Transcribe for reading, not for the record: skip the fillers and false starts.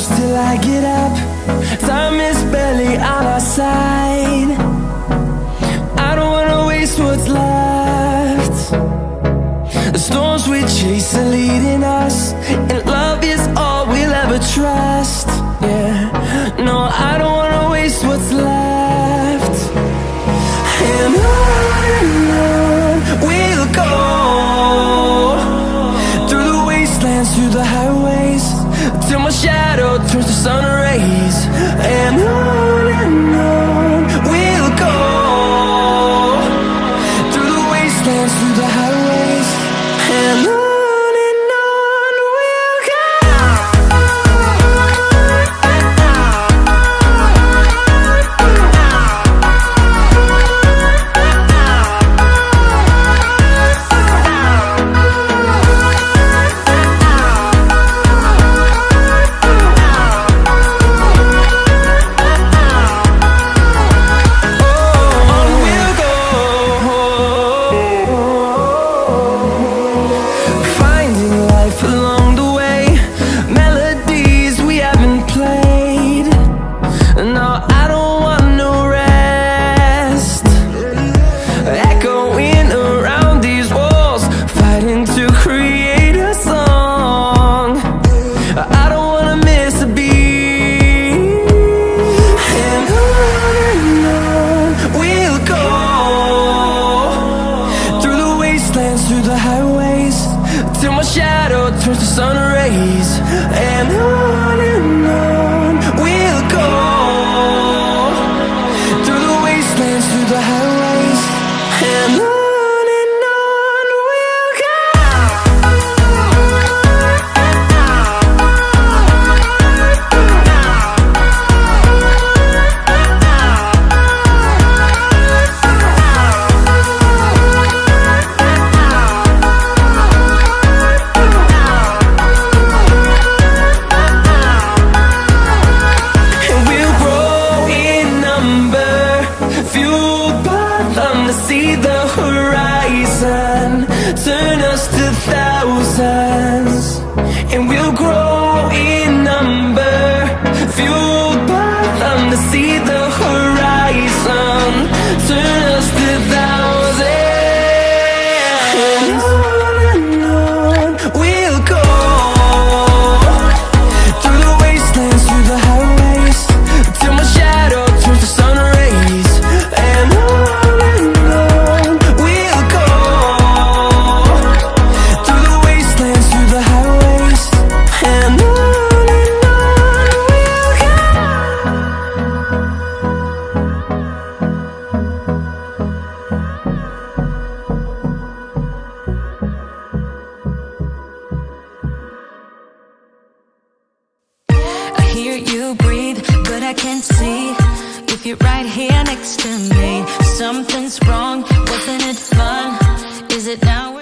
close till I get up. Time is barely on our side. I don't wanna waste what's left. The storms we chase are leading us, and love is all we'll ever trust. Yeah, no, I don't wanna waste what's left. And on we'll go, through the wastelands, through the highways, till my shadow turns to sun rays. And on we'll go, through the wastelands, through the highways, and on we'll go. Through the highways, till my shadow turns to sun rays. And on we'll go, through the wastelands, through the highways, and on we'll go. See the horizon turn us to thousands, and we'll grow in number, fueled by them to see the horizon turn us to thousands. And on we'll go, through the wastelands, through the highways, till my shadow turns to sun rays. And on hear you breathe, but I can't see if you're right here next to me. Something's wrong, wasn't it fun? Is it now?